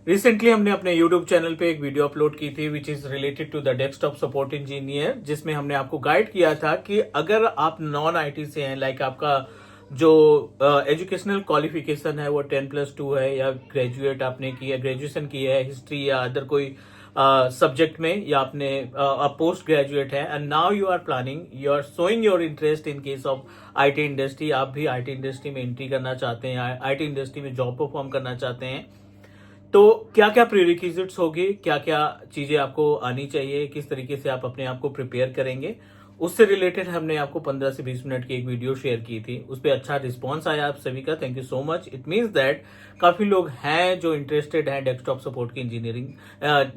Recently हमने अपने YouTube channel पे एक वीडियो अपलोड की थी which is related to the desktop support engineer, जिसमें हमने आपको गाइड किया था कि अगर आप नॉन आईटी से हैं, लाइक आपका जो एजुकेशनल क्वालिफिकेशन है वो 10+2 है, या ग्रेजुएट आपने किया, ग्रेजुएशन की है हिस्ट्री या अदर कोई सब्जेक्ट में, या आपने पोस्ट ग्रेजुएट है and now you are planning, you are showing your interest in case of IT industry. आप भी आईटी इंडस्ट्री में एंट्री करना चाहते हैं, आईटी इंडस्ट्री में जॉब परफॉर्म करना चाहते हैं, तो क्या क्या प्रीरिक्विजिट्स होगी, क्या क्या चीजें आपको आनी चाहिए, किस तरीके से आप अपने आप को प्रिपेयर करेंगे, उससे रिलेटेड हमने आपको 15 से 20 मिनट की एक वीडियो शेयर की थी। उस पर अच्छा रिस्पांस आया आप सभी का, thank you so much. It means that काफी लोग हैं जो इंटरेस्टेड हैं डेस्कटॉप सपोर्ट की इंजीनियरिंग,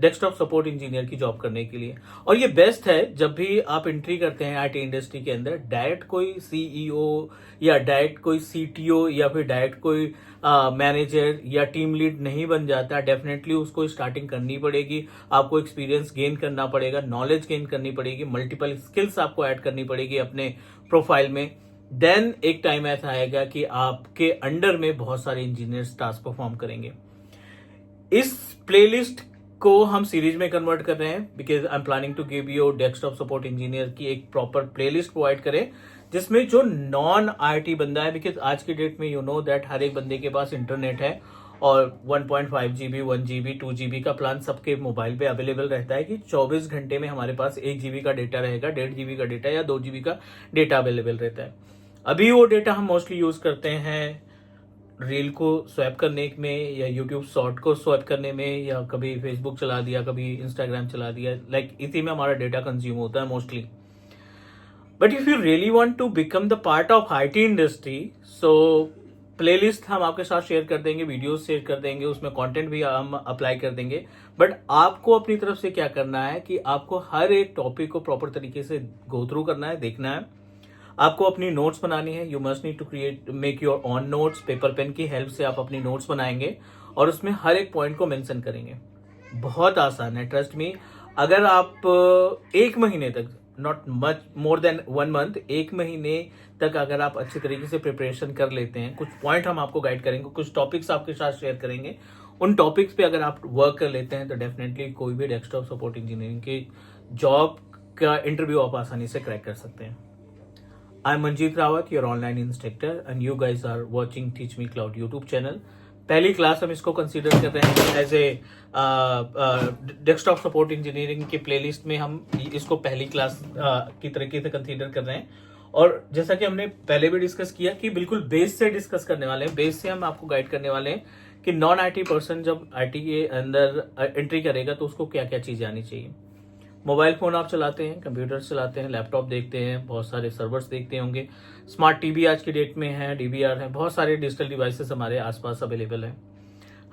डेस्कटॉप सपोर्ट इंजीनियर की जॉब करने के लिए। और ये बेस्ट है जब भी आप एंट्री करते हैं आईटी इंडस्ट्री के अंदर, डायरेक्ट कोई सीईओ या डायरेक्ट कोई सीटीओ या फिर डायरेक्ट कोई मैनेजर या टीम लीड नहीं बन जाता। डेफिनेटली उसको स्टार्टिंग करनी पड़ेगी, आपको एक्सपीरियंस गेन करना पड़ेगा, नॉलेज गेन करनी पड़ेगी, मल्टीपल स्किल्स आपको ऐड करनी पड़ेगी अपने प्रोफाइल में। देन एक टाइम ऐसा आएगा कि आपके अंडर में बहुत सारे इंजीनियर्स टास्क परफॉर्म करेंगे। इस प्लेलिस्ट को हम सीरीज में कन्वर्ट कर रहे हैं because I am planning to give you desktop support engineer की एक प्रॉपर प्लेलिस्ट प्रोवाइड करें जिसमें जो नॉन आईटी बंदा है, बिकॉज आज की डेट में यू नो दैट हर एक बंदे के पास इंटरनेट है और 1.5 GB 1 GB 2 GB का प्लान सबके मोबाइल पे अवेलेबल रहता है कि 24 घंटे में हमारे पास 1 GB का डेटा रहेगा, 1.5 GB का डेटा या 2 GB का डेटा अवेलेबल रहता है। अभी वो डेटा हम मोस्टली यूज करते हैं रील को स्वैप करने में, या यूट्यूब शॉर्ट को स्वैप करने में, या कभी फेसबुक चला दिया, कभी इंस्टाग्राम चला दिया, लाइक इसी में हमारा डेटा कंज्यूम होता है mostly. But if you really want to become the part of IT industry, so playlist हम आपके साथ शेयर कर देंगे, वीडियोस शेयर कर देंगे, उसमें कंटेंट भी हम अप्लाई कर देंगे। बट आपको अपनी तरफ से क्या करना है कि आपको हर एक टॉपिक को प्रॉपर तरीके से गो थ्रू करना है, देखना है, आपको अपनी नोट्स बनानी है। You must need to create make your own notes, paper pen की हेल्प से आप अपनी नोट्स बनाएंगे और उसमें हर एक पॉइंट को मेंशन करेंगे। बहुत आसान है, ट्रस्ट मी। अगर आप एक महीने तक, not much more than 1 month, एक महीने तक अगर आप अच्छे तरीके से प्रिपरेशन कर लेते हैं, कुछ पॉइंट हम आपको गाइड करेंगे, कुछ टॉपिक्स आपके साथ शेयर करेंगे, उन टॉपिक्स पे अगर आप वर्क कर लेते हैं तो डेफिनेटली कोई भी डेस्कटॉप सपोर्ट इंजीनियरिंग की जॉब का इंटरव्यू आप आसानी से क्रैक कर सकते हैं। I am Manjeet Rawat, your online instructor, and you guys are watching Teach me cloud YouTube channel. पहली क्लास हम इसको कंसीडर कर रहे हैं as a desktop support engineering के प्लेलिस्ट में। हम इसको पहली क्लास की तरीके से कंसीडर कर रहे हैं, और जैसा कि हमने पहले भी डिस्कस किया कि बिल्कुल बेस से डिस्कस करने वाले हैं। बेस से हम आपको गाइड करने वाले हैं कि नॉन आईटी पर्सन जब आईटी के अंदर एंट्री करेगा तो उसको क्या क्या चीजें आनी चाहिए। मोबाइल फोन आप चलाते हैं, कंप्यूटर चलाते हैं, लैपटॉप देखते हैं, बहुत सारे सर्वर्स देखते होंगे, स्मार्ट टीवी आज की डेट में है, डीवीआर है, बहुत सारे डिजिटल डिवाइसेस हमारे आसपास अवेलेबल है।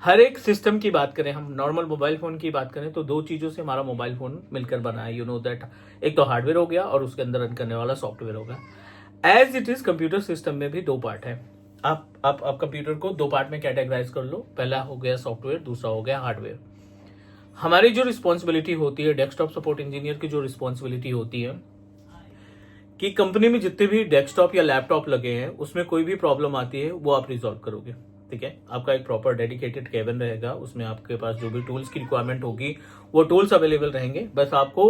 हर एक सिस्टम की बात करें, हम नॉर्मल मोबाइल फोन की बात करें तो 2 चीजों से हमारा मोबाइल फोन मिलकर बना है, यू नो दैट। एक तो हार्डवेयर हो गया और उसके अंदर रन करने वाला सॉफ्टवेयर हो गया। As it is computer system में भी 2 पार्ट है। आप कंप्यूटर को 2 पार्ट में कैटेगराइज कर लो, पहला हो गया सॉफ्टवेयर, दूसरा हो गया हार्डवेयर। हमारी जो रिस्पॉन्सिबिलिटी होती है, डेस्कटॉप सपोर्ट इंजीनियर की जो रिस्पॉन्सिबिलिटी होती है कि कंपनी में जितने भी डेस्कटॉप या लैपटॉप लगे हैं उसमें कोई भी प्रॉब्लम आती है वो आप रिजॉल्व करोगे। ठीक है, आपका एक प्रॉपर डेडिकेटेड केबिन रहेगा, उसमें आपके पास जो भी टूल्स की रिक्वायरमेंट होगी वो टूल्स अवेलेबल रहेंगे। बस आपको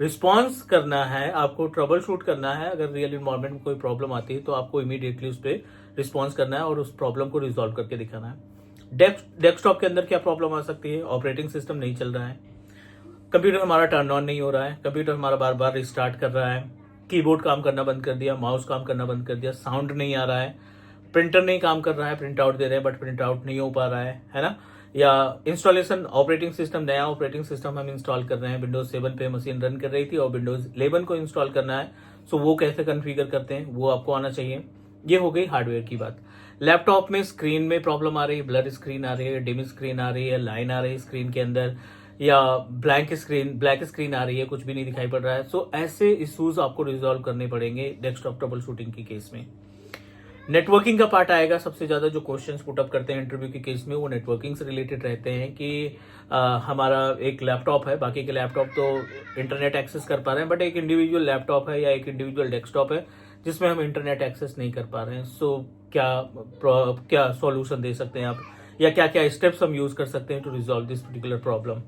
रिस्पॉन्स करना है, आपको ट्रबल शूट करना है। अगर रियल इन्वायरमेंट में कोई प्रॉब्लम आती है तो आपको इमीडिएटली उस पर रिस्पॉन्स करना है और उस प्रॉब्लम को रिजॉल्व करके दिखाना है। डेस्कटॉप के अंदर क्या प्रॉब्लम आ सकती है? ऑपरेटिंग सिस्टम नहीं चल रहा है, कंप्यूटर हमारा टर्न ऑन नहीं हो रहा है, कंप्यूटर हमारा बार बार रिस्टार्ट कर रहा है, कीबोर्ड काम करना बंद कर दिया, माउस काम करना बंद कर दिया, साउंड नहीं आ रहा है, प्रिंटर नहीं काम कर रहा है, प्रिंट आउट दे रहे हैं बट प्रिंट आउट नहीं हो पा रहा है ना। या इंस्टॉलेशन ऑपरेटिंग सिस्टम, नया ऑपरेटिंग सिस्टम हम इंस्टॉल कर रहे हैं, विंडोज 7 पे मशीन रन कर रही थी और विंडोज 11 को इंस्टॉल करना है, सो वो कैसे कन्फिगर करते हैं वो आपको आना चाहिए। ये हो गई हार्डवेयर की बात। लैपटॉप में स्क्रीन में प्रॉब्लम आ रही है, ब्लर स्क्रीन आ रही है, डिम स्क्रीन आ रही है, लाइन आ रही है स्क्रीन के अंदर, या ब्लैक स्क्रीन आ रही है, कुछ भी नहीं दिखाई पड़ रहा है। सो ऐसे इश्यूज आपको रिजॉल्व करने पड़ेंगे डेस्कटॉप ट्रबल शूटिंग की केस में। नेटवर्किंग का पार्ट आएगा। सबसे ज्यादा जो क्वेश्चंस पुट अप करते हैं इंटरव्यू के केस में वो नेटवर्किंग से रिलेटेड रहते हैं कि हमारा एक लैपटॉप है, बाकी के लैपटॉप तो इंटरनेट एक्सेस कर पा रहे हैं, बट एक इंडिविजुअल लैपटॉप है या एक इंडिविजुअल डेस्कटॉप है जिसमें हम इंटरनेट एक्सेस नहीं कर पा रहे हैं। सो क्या सॉल्यूशन दे सकते हैं आप या क्या क्या स्टेप्स हम यूज कर सकते हैं to resolve this particular problem.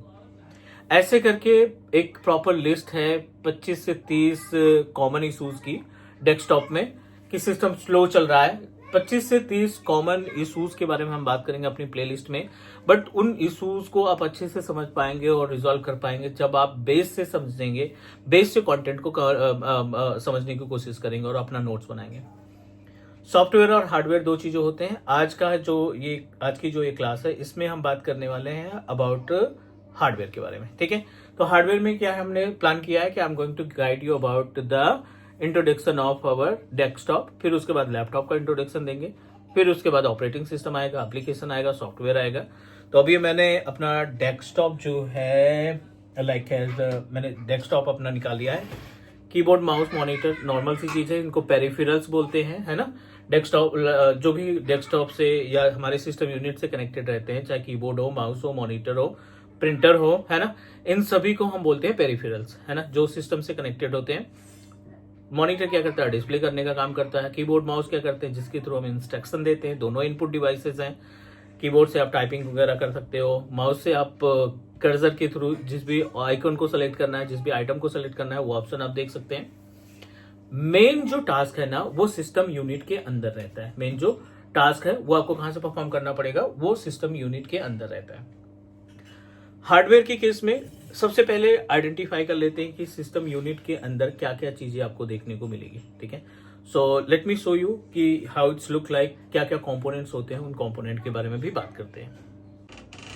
ऐसे करके एक प्रॉपर लिस्ट है 25 से 30 कॉमन इशूज की डेस्कटॉप में कि सिस्टम स्लो चल रहा है। 25 से 30 कॉमन इशूज के बारे में हम बात करेंगे अपनी प्लेलिस्ट में, बट उन इशूज को आप अच्छे से समझ पाएंगे और रिजॉल्व कर पाएंगे जब आप बेस से समझेंगे, बेस से कंटेंट को समझने की कोशिश करेंगे और अपना नोट्स बनाएंगे। सॉफ्टवेयर और हार्डवेयर दो चीजें होते हैं। आज की जो ये क्लास है इसमें हम बात करने वाले हैं अबाउट हार्डवेयर के बारे में, ठीक है। तो हार्डवेयर में क्या है, हमने प्लान किया है कि I am going to guide you about the introduction of our desktop, फिर उसके बाद लैपटॉप का इंट्रोडक्शन देंगे, फिर उसके बाद ऑपरेटिंग सिस्टम आएगा, एप्लीकेशन आएगा, सॉफ्टवेयर आएगा। तो अभी मैंने अपना डेस्कटॉप जो है मैंने डेस्कटॉप अपना निकाल लिया है। कीबोर्ड, माउस, मॉनिटर नॉर्मल सी चीज है, इनको पेरिफेरल्स बोलते हैं, है ना। डेस्कटॉप जो भी डेस्कटॉप से या हमारे सिस्टम यूनिट से कनेक्टेड रहते हैं, चाहे कीबोर्ड हो, माउस हो, मॉनिटर हो, प्रिंटर हो, है ना, इन सभी को हम बोलते हैं पेरिफेरल्स, है ना, जो सिस्टम से कनेक्टेड होते हैं। मॉनिटर क्या करता है, डिस्प्ले करने का काम करता है। कीबोर्ड, माउस क्या करते हैं, जिसके थ्रू हम इंस्ट्रक्शन देते हैं। दोनों इनपुट डिवाइसेस हैं। कीबोर्ड से आप टाइपिंग वगैरह कर सकते हो, माउस से आप कर्सर के थ्रू जिस भी आइकन को सेलेक्ट करना है, जिस भी आइटम को सेलेक्ट करना है, वो ऑप्शन आप देख सकते हैं। मेन जो टास्क है ना, वो सिस्टम यूनिट के अंदर रहता है। मेन जो टास्क है वो आपको कहां से परफॉर्म करना पड़ेगा, वो सिस्टम यूनिट के अंदर रहता है। हार्डवेयर के केस में सबसे पहले आइडेंटिफाई कर लेते हैं कि सिस्टम यूनिट के अंदर क्या क्या चीजें आपको देखने को मिलेगी, ठीक है। So let me show you कि हाउ इट्स लुक लाइक, क्या क्या कंपोनेंट्स होते हैं, उन कंपोनेंट के बारे में भी बात करते हैं।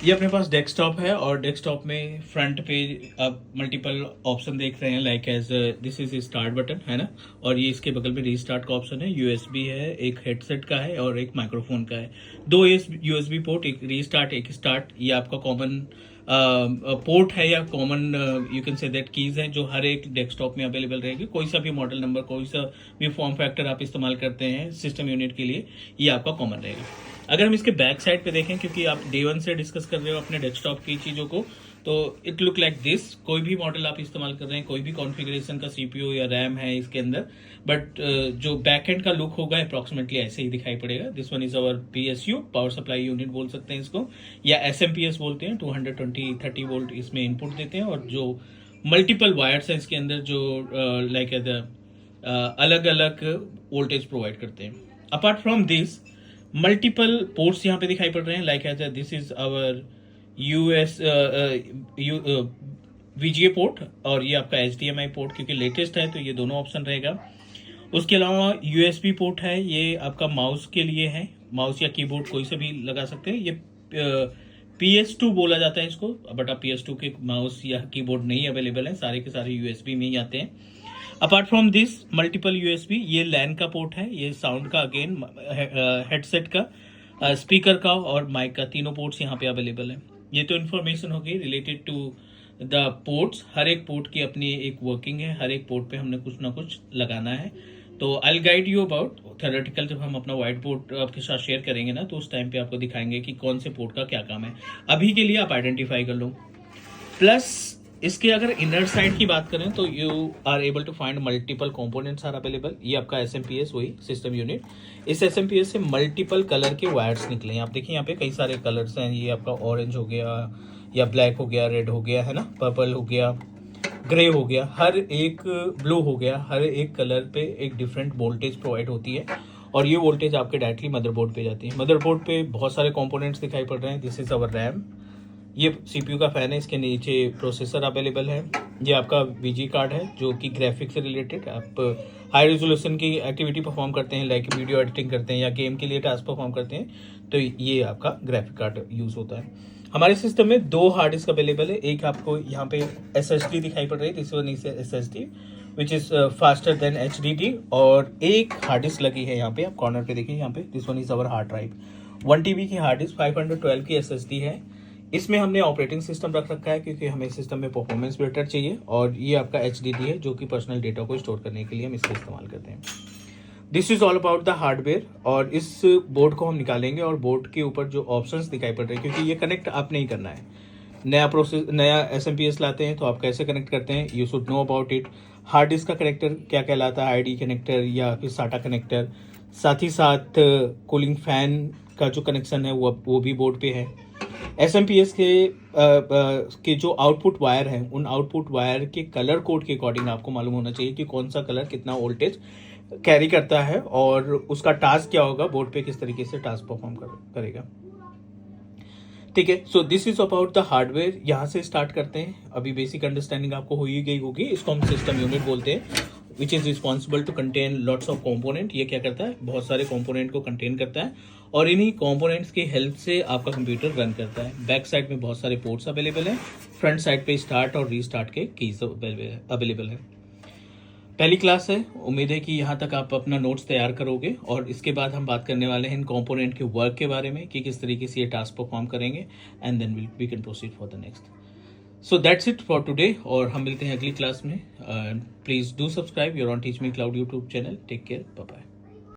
ये अपने पास डेस्कटॉप है और डेस्कटॉप में फ्रंट पे आप मल्टीपल ऑप्शन देख रहे हैं, like as this is start button, है ना, और ये इसके बगल में रीस्टार्ट का ऑप्शन है, यूएसबी है, एक हेडसेट का है और एक माइक्रोफोन का है। दो यूएसबी पोर्ट, एक रीस्टार्ट एक स्टार्ट। ये आपका कॉमन पोर्ट है या common you can say that keys है जो हर एक डेस्कटॉप में अवेलेबल रहेगी। कोई सा भी मॉडल नंबर, कोई सा भी फॉर्म फैक्टर आप इस्तेमाल करते हैं सिस्टम यूनिट के लिए, ये आपका कॉमन रहेगा। अगर हम इसके बैक साइड पे देखें, क्योंकि आप डे 1 से डिस्कस कर रहे हो अपने डेस्कटॉप की चीजों को, तो इट लुक लाइक दिस। कोई भी मॉडल आप इस्तेमाल कर रहे हैं, कोई भी कॉन्फ़िगरेशन का सीपीयू या रैम है इसके अंदर, बट जो बैक एंड का लुक होगा अप्रॉक्सीमेटली ऐसे ही दिखाई पड़ेगा। This one is our PSU, power supply unit बोल सकते हैं इसको, या एसएमपीएस बोलते हैं। 220-30 वोल्ट इसमें इनपुट देते हैं और जो मल्टीपल वायर्स हैं इसके अंदर जो लाइक अलग अलग वोल्टेज प्रोवाइड करते हैं। Apart from this multiple ports यहाँ पे दिखाई पड़ रहे हैं, like as this is our VGA port और ये आपका एचडीएमआई पोर्ट, क्योंकि लेटेस्ट है तो ये दोनों ऑप्शन रहेगा। उसके अलावा यूएसबी पोर्ट है, ये आपका माउस के लिए है, माउस या कीबोर्ड कोई से भी लगा सकते हैं। ये PS2 बोला जाता है इसको, बट आप PS2 के माउस या कीबोर्ड नहीं अवेलेबल है, सारे के सारे यूएसबी में ही आते हैं। Apart from this multiple USB, ये लैन का पोर्ट है, ये साउंड का अगेन हेडसेट का, स्पीकर का और माइक का, तीनों पोर्ट्स यहाँ पे अवेलेबल है। ये तो इन्फॉर्मेशन होगी रिलेटेड टू द पोर्ट्स। हर एक पोर्ट की अपनी एक वर्किंग है, हर एक पोर्ट पे हमने कुछ ना कुछ लगाना है। तो I will guide you about theoretical, जब हम अपना व्हाइट बोर्ड आपके साथ शेयर करेंगे ना, तो उस टाइम पे आपको दिखाएंगे कि कौन से पोर्ट का क्या काम है। अभी के लिए आप आइडेंटिफाई कर लो। प्लस इसके अगर इनर साइड की बात करें तो you are able to find multiple components are available. ये आपका एसएमपीएस, वही सिस्टम यूनिट। इस एसएमपीएस से मल्टीपल कलर के वायर्स निकले हैं। आप देखिए यहाँ पे कई सारे कलर्स हैं। ये आपका ऑरेंज हो गया या ब्लैक हो गया, रेड हो गया, है ना, पर्पल हो गया, ग्रे हो गया, हर एक ब्लू हो गया, हर एक कलर पे एक डिफरेंट वोल्टेज प्रोवाइड होती है और ये वोल्टेज आपके डायरेक्टली मदरबोर्ड पे जाती है। मदरबोर्ड पे बहुत सारे कंपोनेंट्स दिखाई पड़ रहे हैं। दिस इज अवर रैम, ये सीपीयू का फैन है, इसके नीचे प्रोसेसर अवेलेबल है। ये आपका वीजी कार्ड है जो कि ग्राफिक्स से रिलेटेड, आप हाई रेजोल्यूशन की एक्टिविटी परफॉर्म करते हैं, लाइक वीडियो एडिटिंग करते हैं या गेम के लिए टास्क परफॉर्म करते हैं, तो ये आपका ग्राफिक कार्ड यूज होता है। हमारे सिस्टम में 2 हार्ड डिस्क अवेलेबल है। एक आपको यहाँ पे SSD दिखाई पड़ रही है, this one is SSD which is faster than HDD, और एक हार्ड डिस्क लगी है यहाँ पे, आप कॉर्नर पे देखिए यहाँ पे, this one is our hard drive. 1 TB की हार्ड डिस्क, 512 की SSD है। इसमें हमने ऑपरेटिंग सिस्टम रख रखा है क्योंकि हमें सिस्टम में परफॉर्मेंस बेटर चाहिए, और ये आपका HDD है जो कि पर्सनल डेटा को स्टोर करने के लिए हम इसका इस्तेमाल करते हैं। This is all about the hardware. और इस बोर्ड को हम निकालेंगे और बोर्ड के ऊपर जो ऑप्शंस दिखाई पड़ रहे हैं, क्योंकि ये कनेक्ट आप नहीं करना है। नया SMPS लाते हैं तो आप कैसे कनेक्ट करते हैं, you should know about it. Hard disk का कनेक्टर क्या कहलाता है, ID कनेक्टर या फिर SATA कनेक्टर, साथ ही साथ कूलिंग फैन का जो कनेक्शन है वो भी बोर्ड पे है। SMPS के जो आउटपुट वायर हैं, उन आउटपुट वायर के कलर कोड के अकॉर्डिंग आपको मालूम होना चाहिए कि कौन सा कलर कितना वोल्टेज कैरी करता है और उसका टास्क क्या होगा, बोर्ड पे किस तरीके से टास्क परफॉर्म करेगा। ठीक है, so this is about the hardware. यहाँ से स्टार्ट करते हैं। अभी बेसिक अंडरस्टैंडिंग आपको हो ही गई होगी। इसको हम सिस्टम यूनिट बोलते हैं, which is responsible to contain lots of component. ये क्या करता है, बहुत सारे कंपोनेंट को कंटेन करता है और इन्हीं कंपोनेंट्स की हेल्प से आपका कंप्यूटर रन करता है। बैक साइड में बहुत सारे पोर्ट्स अवेलेबल हैं, फ्रंट साइड पे स्टार्ट और रीस्टार्ट के कीज अवेलेबल है। पहली क्लास है, उम्मीद है कि यहाँ तक आप अपना नोट्स तैयार करोगे और इसके बाद हम बात करने वाले हैं इन कंपोनेंट के वर्क के बारे में कि किस तरीके से ये टास्क परफॉर्म करेंगे, and then we can proceed for the next. So that's it for today, और हम मिलते हैं अगली क्लास में। Please do subscribe your on teach me cloud YouTube channel. Take care, bye bye.